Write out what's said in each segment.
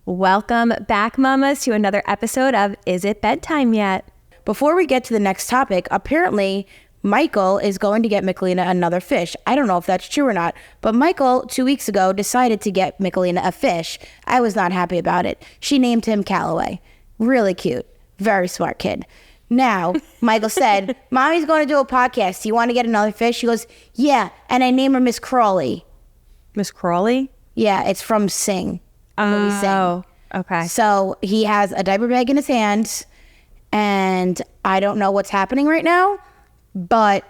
Welcome back, mamas, to another episode of Is It Bedtime Yet? Before we get to the next topic, apparently Michael is going to get Michelina another fish. I don't know if that's true or not, but Michael 2 weeks ago decided to get Michelina a fish. I was not happy about it. She named him Callaway. Really cute. Very smart kid. Now, Michael said, Mommy's going to do a podcast. Do you want to get another fish? She goes, yeah, and I name her Miss Crawley. Miss Crawley? Yeah, it's from Sing. Oh, okay. So he has a diaper bag in his hand, and I don't know what's happening right now, but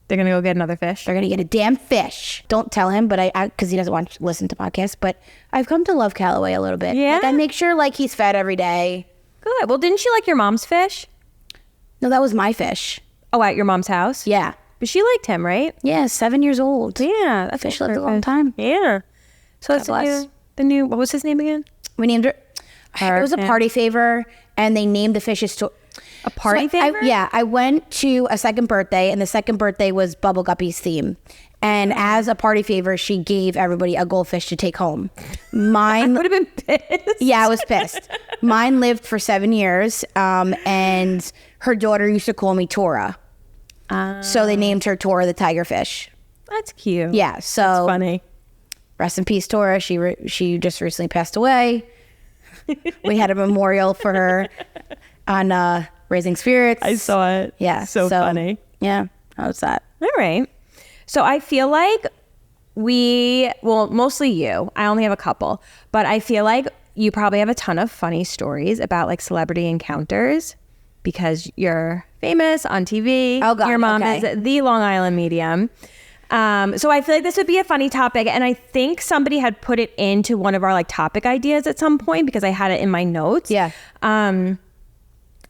They're going to go get another fish? they're going to get a damn fish. Don't tell him, but I because he doesn't want to listen to podcasts, but I've come to love Callaway a little bit. Yeah? Like, I make sure like he's fed every day. Good. Well, didn't she like your mom's fish? No, that was my fish. Oh, at your mom's house? Yeah. But she liked him, right? Yeah, 7 years old. Yeah. That fish lived a long time. Yeah. So it's bless. the new, what was his name again? We named her. It was a party favor, and they named the fishes to. A party favor? I went to a second birthday, and the second birthday was Bubble Guppy's theme. And as a party favor, she gave everybody a goldfish to take home. Mine would have been pissed. Yeah, I was pissed. Mine lived for 7 years, and her daughter used to call me Tora. So they named her Tora the tigerfish. That's cute. Yeah, so That's funny. rest in peace, Tora. She just recently passed away. We had a memorial for her on Raising Spirits. I saw it. Yeah, So funny. Yeah, how was that? All right. So I feel like mostly you. I only have a couple, but I feel like you probably have a ton of funny stories about like celebrity encounters because you're famous on TV. Oh, God, your mom okay. is the Long Island medium. So I feel like this would be a funny topic. And I think somebody had put it into one of our like topic ideas at some point because I had it in my notes. Yeah.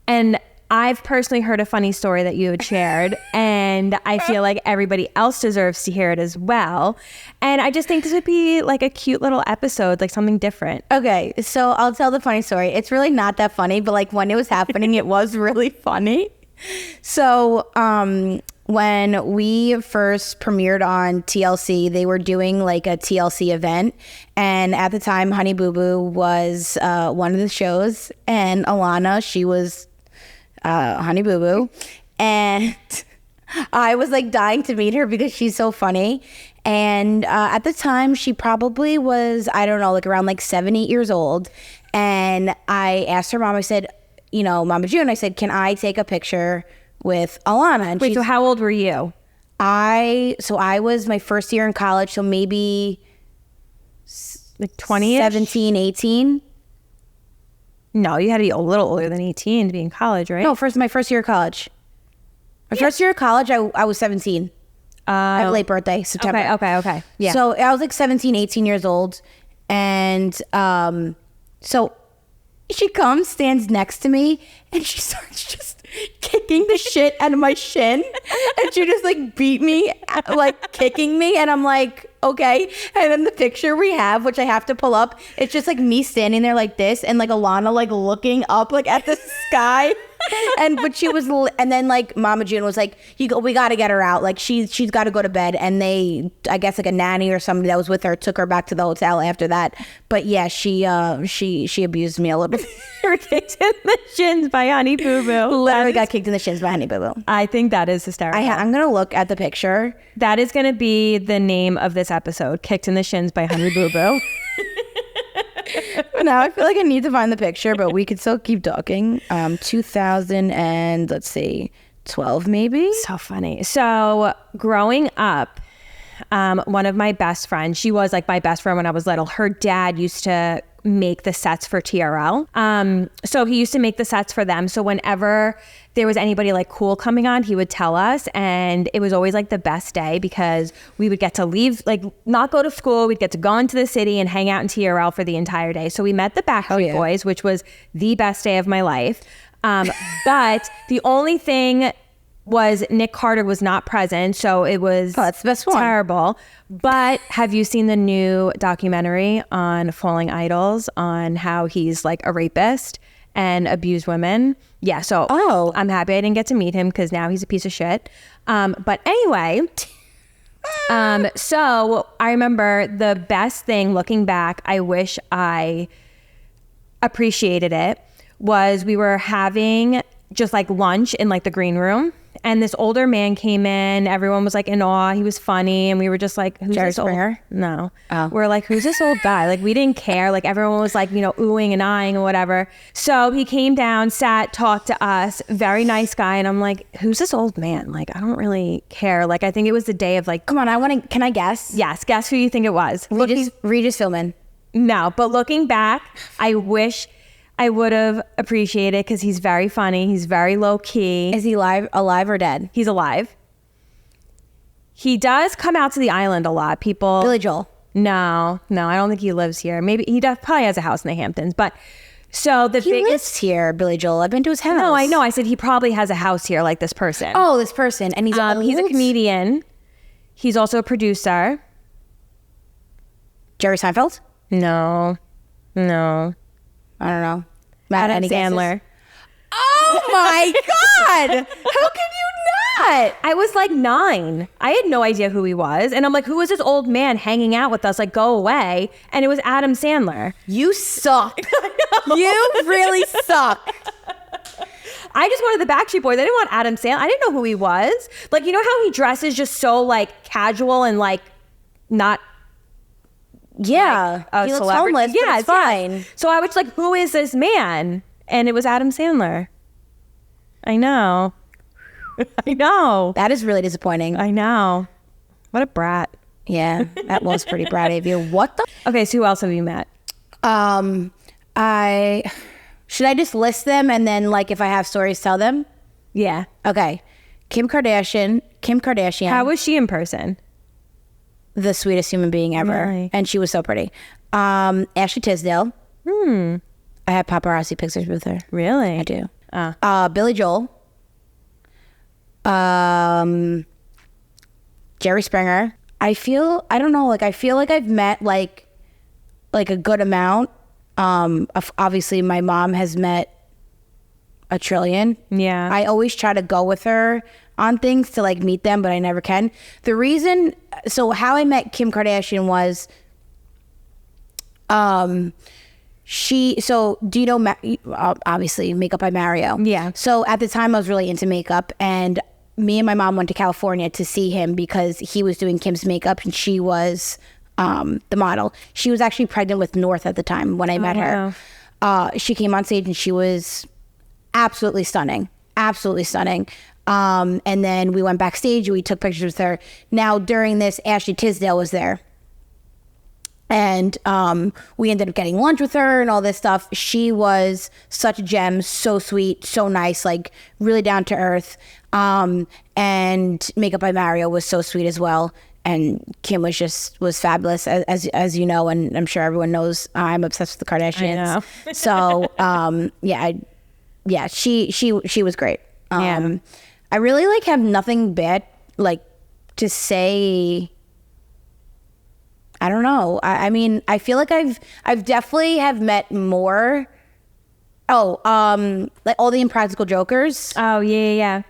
And I've personally heard a funny story that you had shared, and I feel like everybody else deserves to hear it as well. And I just think this would be like a cute little episode, like something different. Okay, so I'll tell the funny story. It's really not that funny, but like when it was happening, it was really funny. So when we first premiered on TLC, they were doing like a TLC event. And at the time, Honey Boo Boo was one of the shows. And Alana, she was Honey Boo Boo. And I was like dying to meet her because she's so funny. And at the time, she probably was, I don't know, like around like 7, 8 years old. And I asked her mom, I said, you know, Mama June, I said, can I take a picture with Alana? And Wait, so how old were you? I was my first year in college, so maybe Like 20? 17, 18. No, you had to be a little older than 18 to be in college, right? No, my first year of college. My first year of college, I was 17. I have a late birthday, September. Okay. Yeah. So I was like 17, 18 years old. And so she comes, stands next to me, and she starts just kicking the shit out of my shin. And she just like beat me, like kicking me. And I'm like, okay. And then the picture we have, which I have to pull up, it's just like me standing there like this, and like Alana like looking up like at the sky. But she was, and then like Mama June was like, we got to get her out. Like she's got to go to bed. And they, I guess like a nanny or somebody that was with her took her back to the hotel after that. But yeah, she abused me a little bit. You were kicked in the shins by Honey Boo Boo. Literally got kicked in the shins by Honey Boo Boo. I think that is hysterical. I'm going to look at the picture. That is going to be the name of this episode, Kicked in the Shins by Honey Boo Boo. Now I feel like I need to find the picture, but we could still keep talking. 2000 and let's see, 12 maybe. So funny. So growing up, one of my best friends, she was like my best friend when I was little. Her dad used to make the sets for TRL. So he used to make the sets for them. So whenever there was anybody like cool coming on, he would tell us, and it was always like the best day because we would get to leave, like not go to school. We'd get to go into the city and hang out in TRL for the entire day. So we met the Backstreet Boys, which was the best day of my life. But the only thing was Nick Carter was not present, so it was that's the best one. Terrible. But have you seen the new documentary on Falling Idols on how he's like a rapist and abused women? Yeah, so I'm happy I didn't get to meet him because now he's a piece of shit. But anyway, So I remember the best thing looking back, I wish I appreciated it, was we were having just like lunch in like the green room, and this older man came in. Everyone was like in awe. He was funny, and we were just like, who's Jerry this old? Springer? No. Oh. We're like, who's this old guy? Like, we didn't care. Like, everyone was like, you know, oohing and eyeing or whatever. So he came down, sat, talked to us. Very nice guy. And I'm like, who's this old man? Like, I don't really care. Like, I think it was the day of like, Come on, can I guess? yes, guess who you think it was? Regis Philbin. No, but looking back, I wish I would have appreciated, because he's very funny. He's very low key. Is he alive or dead? He's alive. He does come out to the island a lot. People. Billy Joel. No, I don't think he lives here. Maybe he probably has a house in the Hamptons. But so the He biggest. lives here, Billy Joel. I've been to his house. No, I know. I said he probably has a house here, like this person. Oh, this person, and he's He's a old? comedian. He's also a producer. Jerry Seinfeld. No. I don't know. Matt, Adam any guesses? Sandler. Oh my God! How can you not? I was like 9. I had no idea who he was. And I'm like, who is this old man hanging out with us? Like, go away. And it was Adam Sandler. You suck. You really suck. I just wanted the Backstreet Boys. I didn't want Adam Sandler. I didn't know who he was. Like, you know how he dresses just so like casual and like not Yeah, a he looks celebrity? homeless. But Yeah, it's fine. So I was like, who is this man? And it was Adam Sandler. I know. That is really disappointing. I know. What a brat. Yeah, that was pretty bratty of you. What the? Okay, so who else have you met? Should I just list them and then like if I have stories, tell them? Yeah. Okay, Kim Kardashian. How was she in person? The sweetest human being ever, Really? and she was so pretty. Ashley Tisdale. I have paparazzi pictures with her. Really? I do. Billy Joel. Jerry Springer. I feel like I've met like a good amount. Obviously my mom has met a trillion. Yeah. I always try to go with her on things to like meet them, but I never can. So how I met Kim Kardashian was, do you know, obviously Makeup by Mario. Yeah. So at the time I was really into makeup, and me and my mom went to California to see him because he was doing Kim's makeup and she was the model. She was actually pregnant with North at the time when I met her. She came on stage and she was absolutely stunning. And then we went backstage and we took pictures with her. Now during this, Ashley Tisdale was there. And we ended up getting lunch with her and all this stuff. She was such a gem, so sweet, so nice, like really down to earth. And Makeup by Mario was so sweet as well. And Kim was fabulous, as you know, and I'm sure everyone knows I'm obsessed with the Kardashians. I know. So yeah, she was great. Yeah. I really like have nothing bad like to say. I don't know. I mean, I feel like I've definitely have met more. Like all the Impractical Jokers. Oh, yeah.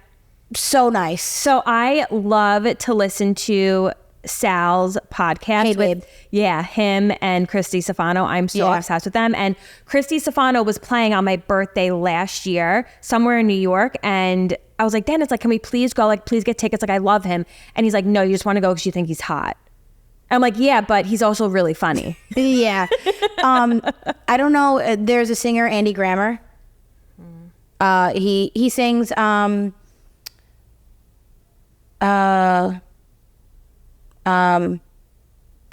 So nice. So I love to listen to Sal's podcast. Hey, babe. Yeah, him and Christy Stefano. I'm so obsessed with them. And Christy Stefano was playing on my birthday last year somewhere in New York. And I was like, Dan, it's like, can we please go? Like, please get tickets. Like, I love him. And he's like, no, you just want to go because you think he's hot. I'm like, yeah, but he's also really funny. Yeah. I don't know. There's a singer, Andy Grammer. He sings you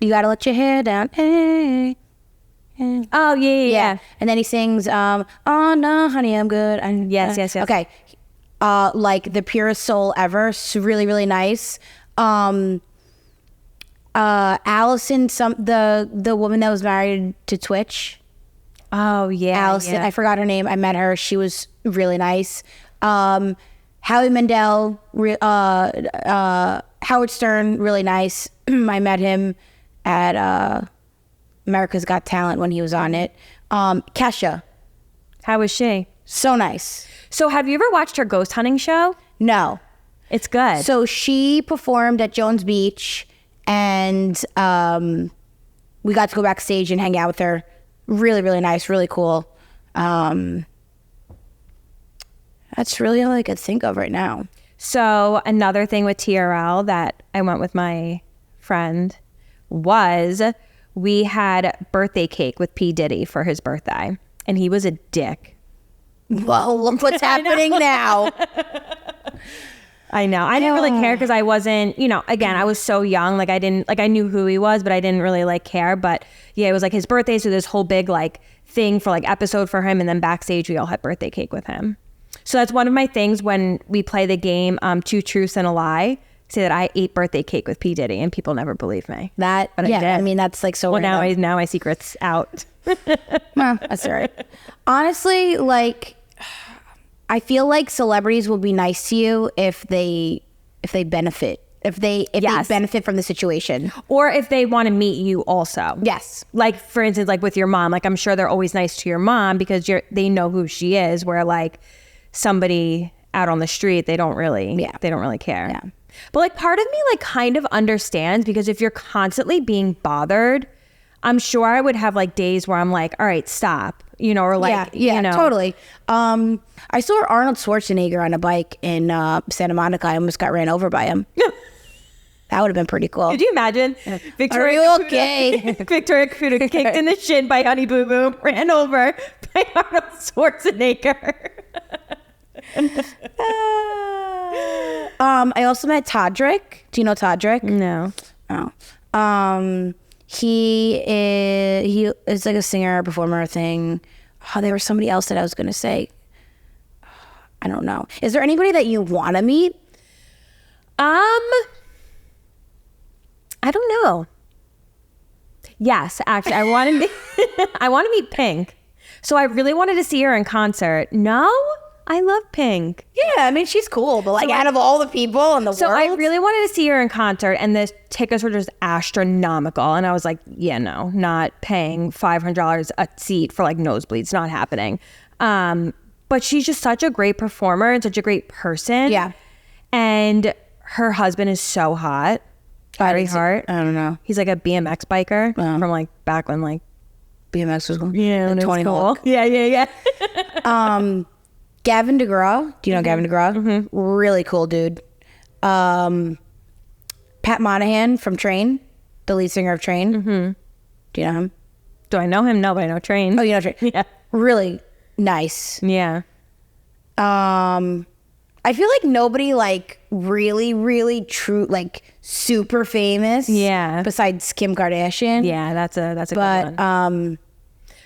gotta let your hair down. Hey. Oh, yeah. And then he sings oh no honey I'm good. Yes. Okay. Like the purest soul ever. Really, really nice. Allison, the woman that was married to Twitch. Oh, yeah. Allison, yeah. I forgot her name. I met her. She was really nice. Howie Mandel, Howard Stern, really nice. I met him at America's Got Talent when he was on it. Kesha. How was she? So nice. So have you ever watched her ghost hunting show? No. It's good. So she performed at Jones Beach And we got to go backstage and hang out with her. Really, really nice, really cool. That's really all I could think of right now. So another thing with TRL that I went with my friend was we had birthday cake with P. Diddy for his birthday. And he was a dick. Well, look what's happening now. I know. I didn't really care because I wasn't, again, I was so young. Like I knew who he was, but I didn't really like care. But yeah, it was like his birthday. So this whole big like thing for like episode for him. And then backstage, we all had birthday cake with him. So that's one of my things when we play the game, Two Truths and a Lie, say that I ate birthday cake with P. Diddy and people never believe me. But I did. I mean, that's like so random. Now my secret's out. Well, that's all right. Honestly, like, I feel like celebrities will be nice to you if they benefit. If they benefit from the situation. Or if they want to meet you also. Yes. Like, for instance, like with your mom, like I'm sure they're always nice to your mom because they know who she is, where like somebody out on the street, they don't really care. Yeah. But like part of me like kind of understands, because if you're constantly being bothered, I'm sure I would have like days where I'm like, all right, stop, or like, totally. I saw Arnold Schwarzenegger on a bike in Santa Monica. I almost got ran over by him. That would have been pretty cool. Could you imagine? Are you okay? Victoria Caputo kicked in the shin by Honey Boo Boo, ran over by Arnold Schwarzenegger. I also met Todrick. Do you know Todrick? No. Oh. He is like a singer, performer thing. Oh, there was somebody else that I was going to say. I don't know. Is there anybody that you want to meet? I don't know. Yes, actually, I want to meet Pink. So I really wanted to see her in concert. No, I love Pink. Yeah, I mean, she's cool, but like out of all the people in the world. So I really wanted to see her in concert, and the tickets were just astronomical. And I was like, yeah, no, not paying $500 a seat for like nosebleeds, not happening. But she's just such a great performer and such a great person. Yeah. And her husband is so hot. Carey Hart. I don't know. He's like a BMX biker from like back when like BMX was cool. Yeah, 20 cool. Yeah. Gavin DeGraw. Do you know Gavin DeGraw? Mm-hmm. Really cool dude. Pat Monahan from Train, the lead singer of Train. Mm-hmm. Do you know him? Do I know him? No, but I know Train. Oh, you know Train. Yeah. Really nice. Yeah. I feel like nobody like really, really true, like super famous. Yeah. Besides Kim Kardashian. Yeah, that's a good one.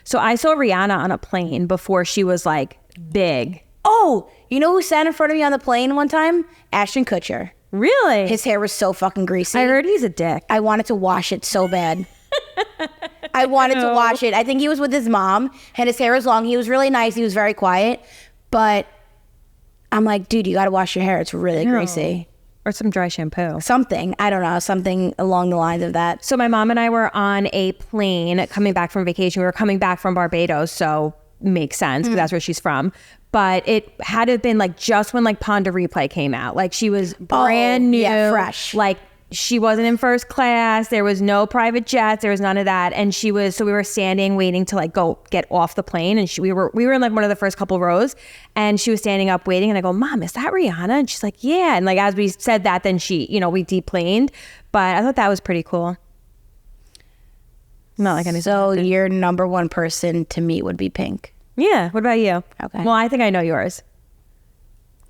So I saw Rihanna on a plane before she was like big. Oh, you know who sat in front of me on the plane one time? Ashton Kutcher. Really? His hair was so fucking greasy. I heard he's a dick. I wanted to wash it so bad. I wanted to wash it. I think he was with his mom and his hair was long. He was really nice. He was very quiet. But I'm like, dude, you got to wash your hair. It's really greasy. Or some dry shampoo. Something. I don't know. Something along the lines of that. So my mom and I were on a plane coming back from vacation. We were coming back from Barbados, so makes sense because that's where she's from. But it had to have been like just when like Pond of Replay came out. Like she was brand new. Yeah, fresh. Like she wasn't in first class. There was no private jets. There was none of that. And so we were standing waiting to like go get off the plane. And we were in like one of the first couple rows, and she was standing up waiting. And I go, Mom, is that Rihanna? And she's like, yeah. And like, as we said that, then we deplaned. But I thought that was pretty cool. Not like anything. So your number one person to meet would be Pink. Yeah. What about you? Okay. Well, I think I know yours.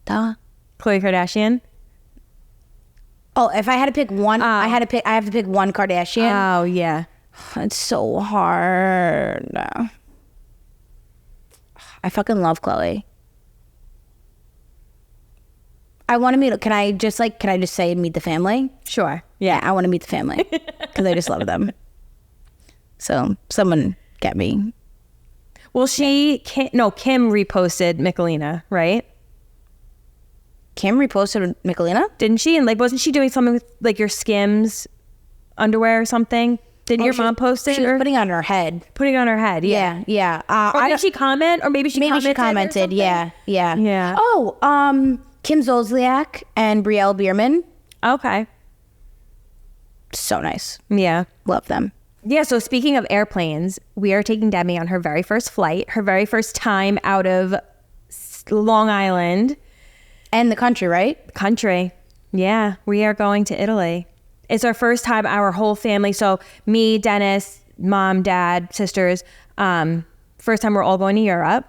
Duh. Khloe Kardashian. Oh, if I had to pick one, I have to pick one Kardashian. Oh, yeah. It's so hard. I fucking love Khloe. I want to meet, can I just say meet the family? Sure. Yeah, I want to meet the family because I just love them. So someone get me. Well, Kim reposted Michelina, right? Kim reposted Michelina? Didn't she? And like, wasn't she doing something with like your Skims underwear or something? Didn't your mom post it? She was putting it on her head. Putting it on her head, yeah. Yeah. Or did she comment? Or maybe she commented. Yeah. Yeah. Oh, Kim Zolciak and Brielle Bierman. Okay. so nice. Yeah. Love them. Yeah, so speaking of airplanes, we are taking Demi on her very first flight, her very first time out of Long Island. And the country, right? Country. Yeah, we are going to Italy. It's our first time, our whole family. So me, Dennis, mom, dad, sisters. First time we're all going to Europe.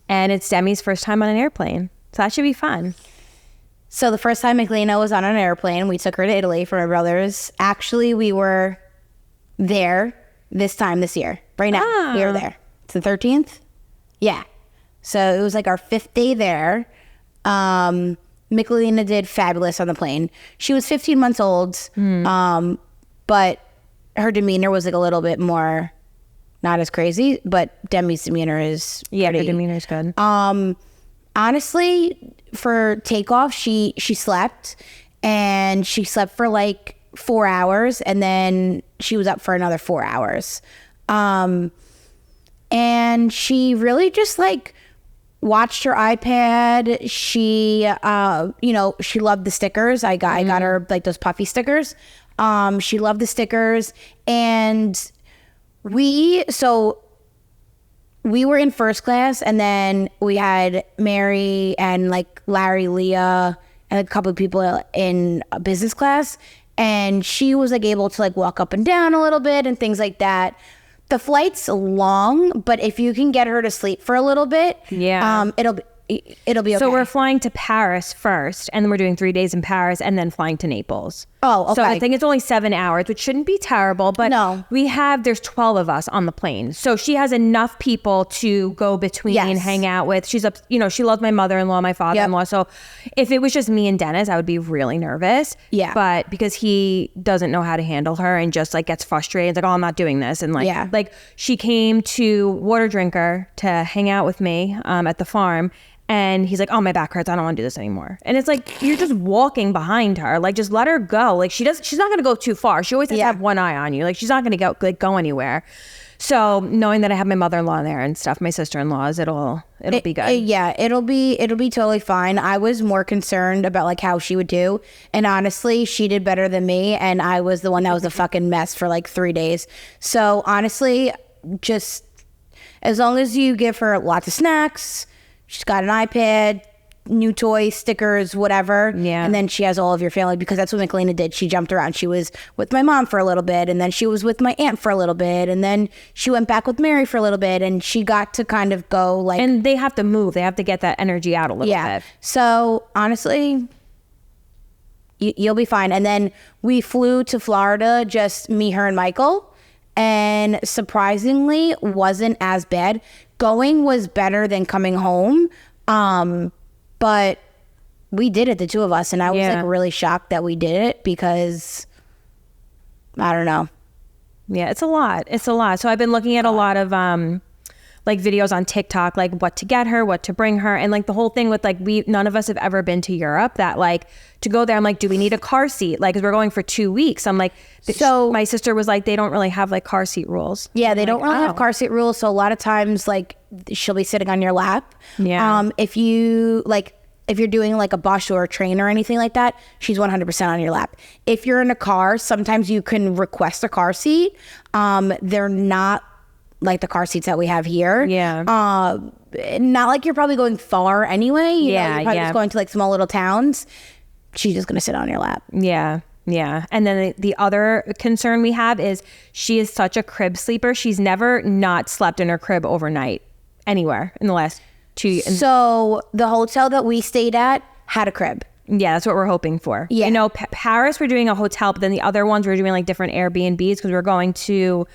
And it's Demi's first time on an airplane. So that should be fun. So the first time Miklina was on an airplane, we took her to Italy for my brothers. Actually, we were there this year. Right now, we were there. It's the 13th? Yeah. So it was like our 5th day there. Miklina did fabulous on the plane. She was 15 months old, but her demeanor was like a little bit more not as crazy, but Demi's demeanor is her demeanor is good. Honestly, for takeoff, she slept, and she slept for like 4 hours, and then she was up for another 4 hours. And she really just like watched her iPad. She, she loved the stickers. I got her like those puffy stickers. She loved the stickers, and we were in first class, and then we had Mary and like Larry, Leah, and a couple of people in business class, and she was like able to like walk up and down a little bit and things like that. The flight's long, but if you can get her to sleep for a little bit, it'll be okay. So we're flying to Paris first, and then we're doing 3 days in Paris, and then flying to Naples. Oh, okay. So I think it's only 7 hours, which shouldn't be terrible, but no. There's 12 of us on the plane. So she has enough people to go between and hang out with. She's up, she loves my mother-in-law, my father-in-law. Yep. So if it was just me and Dennis, I would be really nervous. Yeah. But because he doesn't know how to handle her and just like gets frustrated, it's like, oh, I'm not doing this. And like she came to Water Drinker to hang out with me at the farm. And he's like, oh, my back hurts. I don't want to do this anymore. And it's like, you're just walking behind her. Like, just let her go. Like, she's not going to go too far. She always has to have one eye on you. Like, she's not going to go anywhere. So knowing that I have my mother-in-law there and stuff, my sister-in-laws, it'll be good. It'll be totally fine. I was more concerned about like how she would do. And honestly, she did better than me. And I was the one that was a fucking mess for like 3 days. So honestly, just as long as you give her lots of snacks, she's got an iPad, new toys, stickers, whatever. Yeah. And then she has all of your family, because that's what Miklina did. She jumped around. She was with my mom for a little bit, and then she was with my aunt for a little bit, and then she went back with Mary for a little bit, and she got to kind of go like... And they have to move. They have to get that energy out a little bit. So honestly, you'll be fine. And then we flew to Florida, just me, her, and Michael. And surprisingly, wasn't as bad. Going was better than coming home. But we did it, the two of us. And I was like really shocked that we did it, because I don't know. Yeah, it's a lot. So I've been looking at a lot of like videos on TikTok, like what to get her, what to bring her. And like the whole thing with like, none of us have ever been to Europe, that like to go there, I'm like, do we need a car seat? Like, 'cause we're going for 2 weeks. I'm like, so my sister was like, they don't really have like car seat rules. Yeah, they don't really have car seat rules. So a lot of times like she'll be sitting on your lap. Yeah. If you're doing like a bus or a train or anything like that, she's 100% on your lap. If you're in a car, sometimes you can request a car seat. They're not like the car seats that we have here. Yeah. Not like you're probably going far anyway. You're probably just going to like small little towns. She's just going to sit on your lap. Yeah. Yeah. And then the other concern we have is she is such a crib sleeper. She's never not slept in her crib overnight anywhere in the last 2 years. So the hotel that we stayed at had a crib. Yeah, that's what we're hoping for. Yeah. Paris, we're doing a hotel, but then the other ones we're doing like different Airbnbs, because we're going to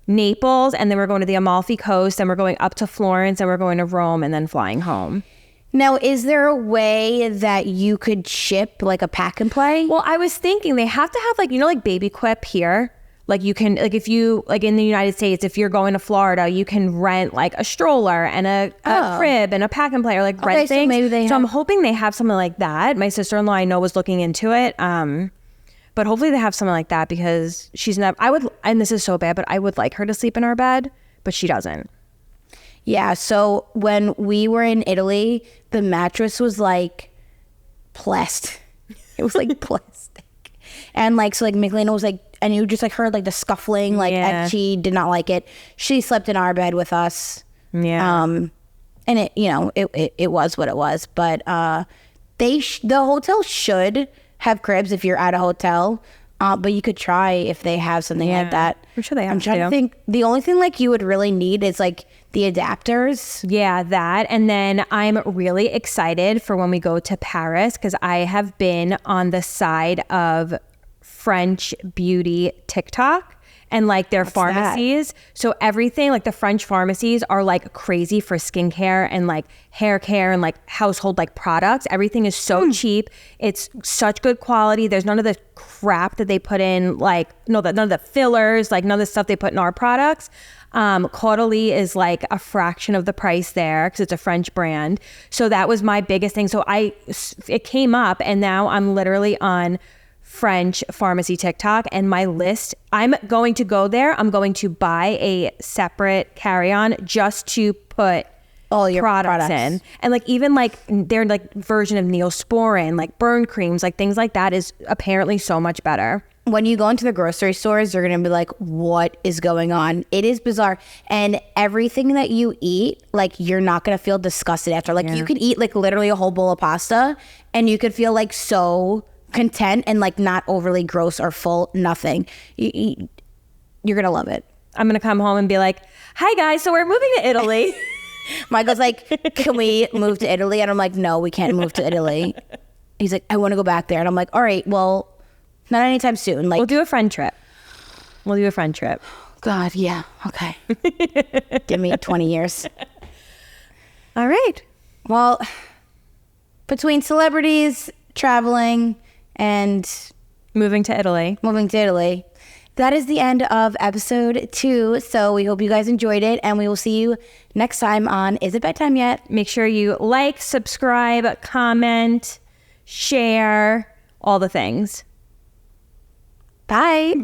Naples, and then we're going to the Amalfi Coast, and we're going up to Florence, and we're going to Rome, and then flying home. Now, is there a way that you could ship like a pack and play? Well, I was thinking they have to have like, like Baby Quip here. Like you can, like if you, like in the United States, if you're going to Florida, you can rent like a stroller and a crib and a pack and play, or like rent things. So maybe I'm hoping they have something like that. My sister-in-law I know was looking into it. But hopefully they have something like that, because she's not, and this is so bad, but I would like her to sleep in our bed, but she doesn't. Yeah. So when we were in Italy, the mattress was like plastic. It was like plastic. And like, so like Magdalena was like, and you just like heard like the scuffling, like, and she did not like it. She slept in our bed with us. Yeah. And it, you know, it was what it was. But the hotel should have cribs if you're at a hotel. But you could try if they have something like that. I'm sure they have. I'm trying to think. The only thing like you would really need is like the adapters. Yeah, that. And then I'm really excited for when we go to Paris because I have been on the side of French beauty TikTok and like their pharmacies. So everything, like the French pharmacies are like crazy for skincare and like hair care and like household like products. Everything is so cheap. It's such good quality. There's none of the crap that they put in, like none of the fillers, like none of the stuff they put in our products. Caudalie is like a fraction of the price there because it's a French brand. So that was my biggest thing. So it came up and now I'm literally on French pharmacy TikTok and my list, I'm going to go there. I'm going to buy a separate carry-on just to put all your products in. And like even like their like version of Neosporin, like burn creams, like things like that is apparently so much better. When you go into the grocery stores, you're going to be like, what is going on? It is bizarre. And everything that you eat, like you're not going to feel disgusted after. Like you could eat like literally a whole bowl of pasta and you could feel like so content and like not overly gross or full, nothing. You're going to love it. I'm going to come home and be like, hi guys, so we're moving to Italy. Michael's like, can we move to Italy? And I'm like, no, we can't move to Italy. He's like, I want to go back there. And I'm like, all right, well, not anytime soon. Like, we'll do a friend trip. God, yeah. Okay. Give me 20 years. All right. Well, between celebrities, traveling, and moving to Italy, that is the end of episode 2. So we hope you guys enjoyed it, and we will see you next time on Is It Bedtime Yet? Make sure you like, subscribe, comment, share, all the things. Bye.